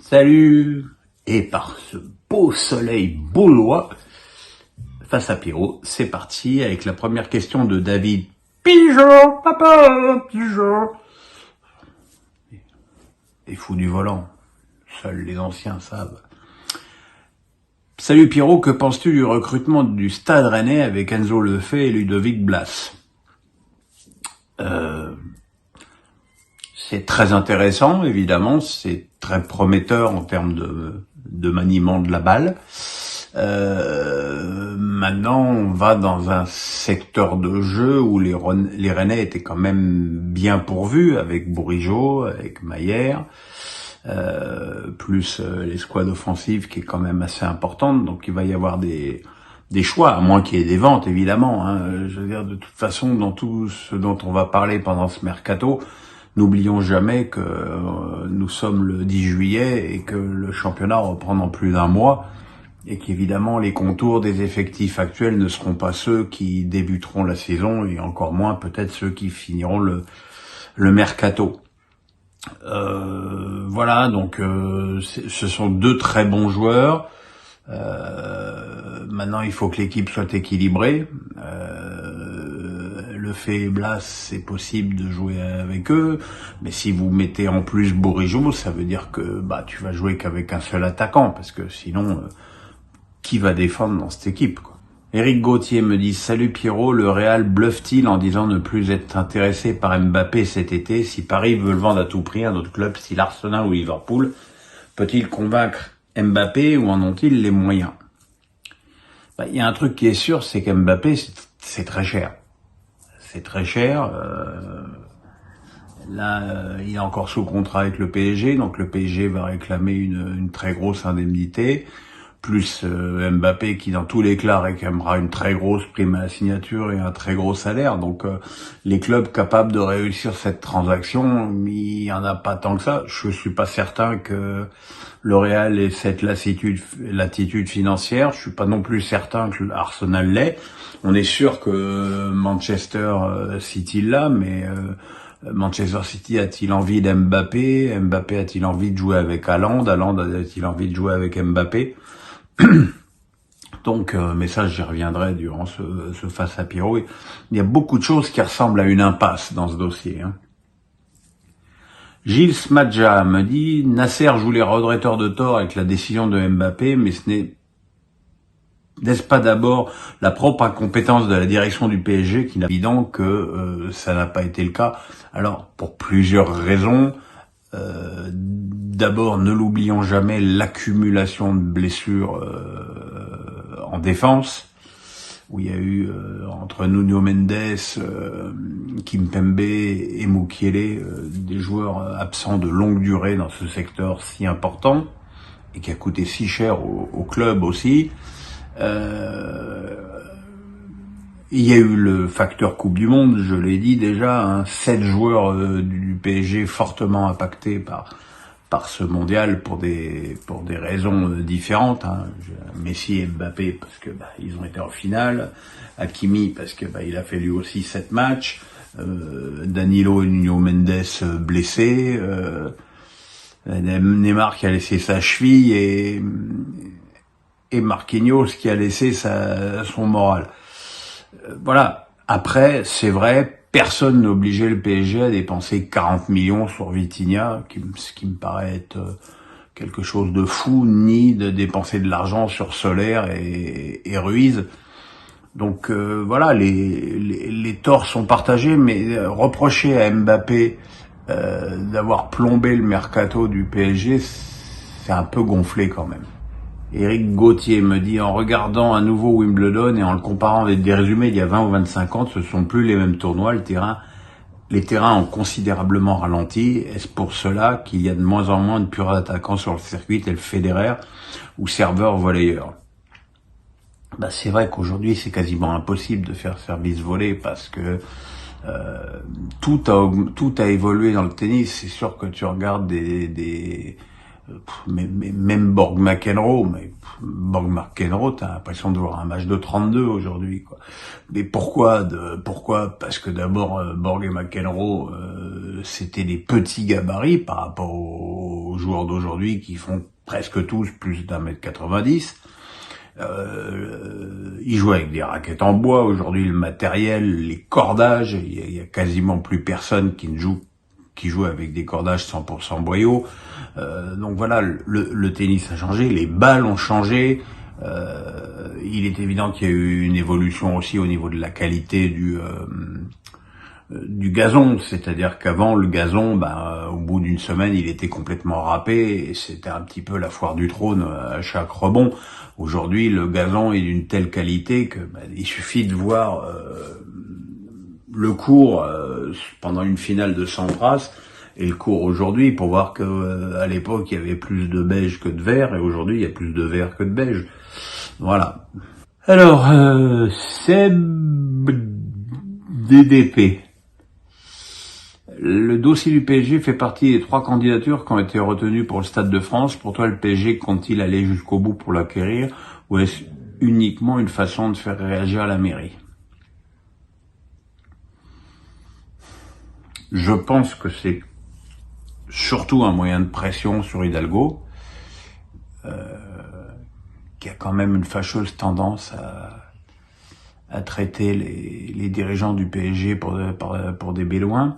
Salut! Et par ce beau soleil baulois, face à Pierrot, c'est parti avec la première question de David. Pigeon, papa, pigeon. Les fous du volant, seuls les anciens savent. Salut Pierrot, que penses-tu du recrutement du Stade Rennais avec Enzo Lefebvre et Ludovic Blas? C'est très intéressant, évidemment, c'est très prometteur en termes de maniement de la balle. Maintenant, on va dans un secteur de jeu où les Rennais étaient quand même bien pourvus, avec Bourigeaud, avec Maillère, plus l'escouade offensive qui est quand même assez importante, donc il va y avoir des choix, à moins qu'il y ait des ventes, évidemment. Je veux dire, de toute façon, dans tout ce dont on va parler pendant ce mercato, n'oublions jamais que nous sommes le 10 juillet et que le championnat reprend dans plus d'un mois et qu'évidemment les contours des effectifs actuels ne seront pas ceux qui débuteront la saison et encore moins peut-être ceux qui finiront le mercato. Voilà, donc ce sont deux très bons joueurs. Maintenant, il faut que l'équipe soit équilibrée. Lefebvre et Blas, c'est possible de jouer avec eux, mais si vous mettez en plus Bourigeaud, ça veut dire que tu vas jouer qu'avec un seul attaquant, parce que sinon, qui va défendre dans cette équipe, quoi. Éric Gauthier me dit « Salut Pierrot, le Real bluffe-t-il en disant ne plus être intéressé par Mbappé cet été? Si Paris veut le vendre à tout prix, un autre club style Arsenal ou Liverpool, peut-il convaincre Mbappé ou en ont-ils les moyens ?» Il y a un truc qui est sûr, c'est qu'Mbappé, c'est très cher. C'est très cher. Là, il est encore sous contrat avec le PSG, donc le PSG va réclamer une très grosse indemnité, plus Mbappé qui, dans tous les cas, réclamera une très grosse prime à la signature et un très gros salaire. Donc, les clubs capables de réussir cette transaction, il y en a pas tant que ça. Je suis pas certain que le Real ait cette latitude financière. Je suis pas non plus certain que Arsenal l'ait. On est sûr que Manchester City l'a, mais Manchester City a-t-il envie d'Mbappé? Mbappé a-t-il envie de jouer avec Haaland? Haaland a-t-il envie de jouer avec Mbappé? Donc, mais ça, j'y reviendrai durant ce face à Pierrot. Il y a beaucoup de choses qui ressemblent à une impasse dans ce dossier. Gilles Smadja me dit « Nasser joue les redresseurs de tort avec la décision de Mbappé, mais n'est-ce pas d'abord la propre incompétence de la direction du PSG qui n'a évident que ça n'a pas été le cas? Alors, pour plusieurs raisons. D'abord, ne l'oublions jamais, l'accumulation de blessures en défense, où il y a eu entre Nuno Mendes, Kimpembe et Mukiele des joueurs absents de longue durée dans ce secteur si important et qui a coûté si cher au club aussi. Il y a eu le facteur Coupe du Monde, je l'ai dit déjà, 7 joueurs du PSG fortement impactés par ce mondial pour des raisons différentes. Messi et Mbappé parce que ils ont été en finale, Hakimi parce que il a fait lui aussi 7 matchs, Danilo et Nuno Mendes blessés, Neymar qui a laissé sa cheville et Marquinhos qui a laissé son moral. Voilà. Après, c'est vrai, personne n'a obligé le PSG à dépenser 40 millions sur Vitinha, ce qui me paraît être quelque chose de fou, ni de dépenser de l'argent sur Soler et Ruiz. Donc voilà, les torts sont partagés, mais reprocher à Mbappé d'avoir plombé le mercato du PSG, c'est un peu gonflé quand même. Éric Gauthier me dit « En regardant un nouveau Wimbledon et en le comparant avec des résumés d'il y a 20 ou 25 ans, ce sont plus les mêmes tournois, les terrains ont considérablement ralenti. Est-ce pour cela qu'il y a de moins en moins de purs attaquants sur le circuit tel Federer ou serveur volleyeur ?» C'est vrai qu'aujourd'hui c'est quasiment impossible de faire service volley parce que tout a évolué dans le tennis. C'est sûr que tu regardes même Borg McEnroe, t'as l'impression de voir un match de 32 aujourd'hui, quoi. Mais pourquoi? Parce que d'abord, Borg et McEnroe, c'était des petits gabarits par rapport aux aux joueurs d'aujourd'hui qui font presque tous plus d'1m90. Ils jouent avec des raquettes en bois. Aujourd'hui, le matériel, les cordages, il y a quasiment plus personne qui joue avec des cordages 100% boyaux. Donc voilà, le tennis a changé, les balles ont changé. Il est évident qu'il y a eu une évolution aussi au niveau de la qualité du gazon, c'est-à-dire qu'avant le gazon, au bout d'une semaine, il était complètement râpé et c'était un petit peu la foire du trône à chaque rebond. Aujourd'hui, le gazon est d'une telle qualité que il suffit de voir le cours pendant une finale de Sampras et le cours aujourd'hui pour voir que à l'époque il y avait plus de beige que de vert et aujourd'hui il y a plus de vert que de beige. Voilà. Alors, Seb DDP. Le dossier du PSG fait partie des 3 candidatures qui ont été retenues pour le Stade de France. Pour toi, le PSG compte-t-il aller jusqu'au bout pour l'acquérir ou est-ce uniquement une façon de faire réagir la mairie? Je pense que c'est surtout un moyen de pression sur Hidalgo, qui a quand même une fâcheuse tendance à traiter les dirigeants du PSG pour des bédouins.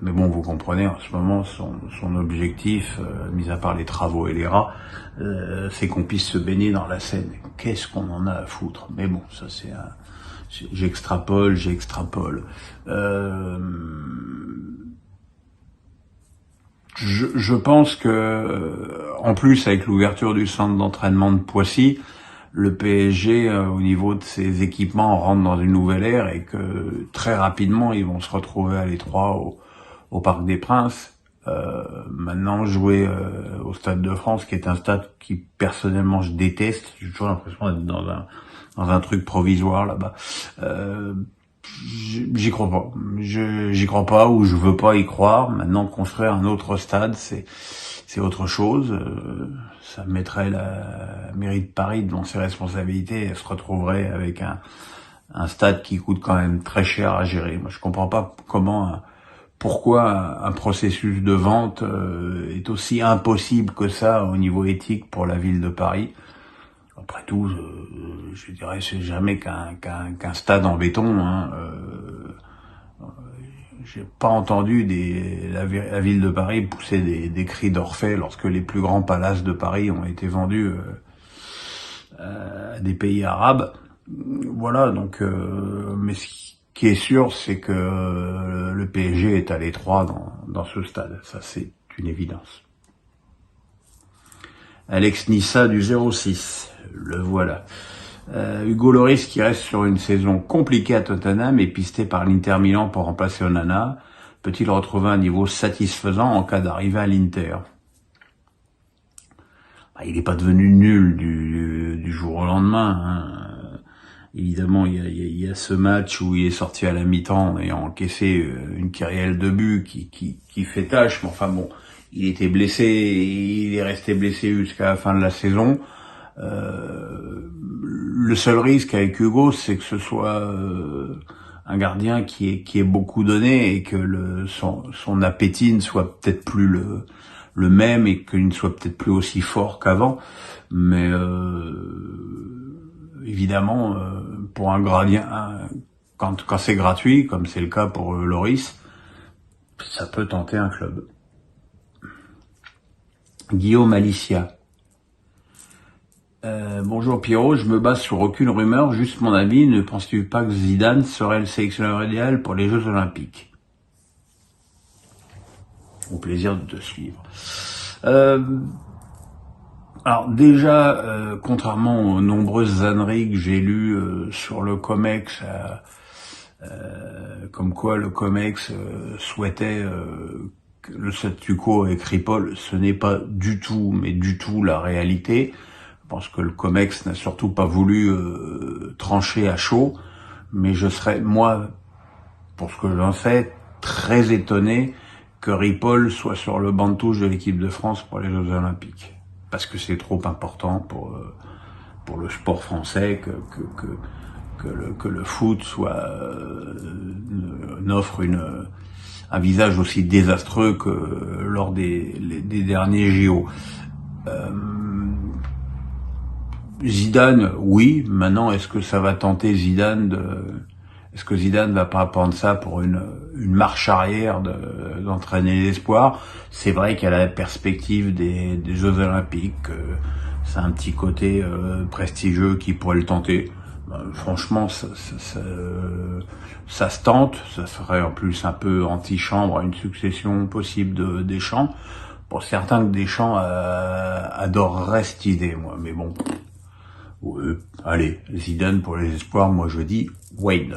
Mais bon, vous comprenez, en ce moment, son objectif, mis à part les travaux et les rats, c'est qu'on puisse se baigner dans la Seine. Qu'est-ce qu'on en a à foutre? Mais bon, ça c'est j'extrapole. Je pense que, en plus, avec l'ouverture du centre d'entraînement de Poissy, le PSG, au niveau de ses équipements, rentre dans une nouvelle ère et que très rapidement, ils vont se retrouver à l'étroit au Parc des Princes. Maintenant, jouer au Stade de France, qui est un stade qui, personnellement, je déteste. J'ai toujours l'impression d'être dans un truc provisoire là-bas. J'y crois pas. J'y crois pas ou je veux pas y croire. Maintenant, construire un autre stade, c'est autre chose. Ça mettrait la mairie de Paris devant ses responsabilités et elle se retrouverait avec un stade qui coûte quand même très cher à gérer. Moi, je comprends pas pourquoi un processus de vente est aussi impossible que ça au niveau éthique pour la ville de Paris. Après tout, je dirais c'est jamais qu'un stade en béton. J'ai pas entendu la ville de Paris pousser des cris d'orfraie lorsque les plus grands palaces de Paris ont été vendus à des pays arabes. Voilà, donc mais ce qui est sûr, c'est que le PSG est à l'étroit dans ce stade. Ça, c'est une évidence. Alex Nissa du 06, le voilà. Hugo Lloris qui reste sur une saison compliquée à Tottenham et pisté par l'Inter Milan pour remplacer Onana, peut-il retrouver un niveau satisfaisant en cas d'arrivée à l'Inter? Il n'est pas devenu nul du jour au lendemain. Évidemment, il y a ce match où il est sorti à la mi-temps et a encaissé une kyrielle de buts qui fait tâche, mais enfin bon, il était blessé, il est resté blessé jusqu'à la fin de la saison. Le seul risque avec Hugo, c'est que ce soit un gardien qui est beaucoup donné et que son appétit ne soit peut-être plus le même et qu'il ne soit peut-être plus aussi fort qu'avant. Mais évidemment, pour un gradien, quand c'est gratuit, comme c'est le cas pour Lloris, ça peut tenter un club. Guillaume Alicia. Bonjour Pierrot, je me base sur aucune rumeur, juste mon avis. Ne penses-tu pas que Zidane serait le sélectionneur idéal pour les Jeux Olympiques? Au plaisir de te suivre. Alors déjà, contrairement aux nombreuses âneries que j'ai lues sur le COMEX, comme quoi le COMEX souhaitait le statu quo avec Ripoll, ce n'est pas du tout, mais du tout la réalité. Je pense que le COMEX n'a surtout pas voulu trancher à chaud, mais je serais, moi, pour ce que j'en sais, très étonné que Ripoll soit sur le banc de touche de l'équipe de France pour les Jeux Olympiques. Parce que c'est trop important pour le sport français que le foot n'offre un visage aussi désastreux que lors des derniers JO. Zidane, oui. Maintenant, est-ce que ça va tenter Zidane est-ce que Zidane va pas prendre ça pour une marche arrière d'entraîner l'espoir? C'est vrai qu'il y a la perspective des Jeux Olympiques. C'est un petit côté prestigieux qui pourrait le tenter. Franchement, ça se tente. Ça serait en plus un peu antichambre à une succession possible de Deschamps. Pour certains que Deschamps adorerait cette idée, moi. Mais bon, allez, Zidane pour les espoirs, moi je dis why not.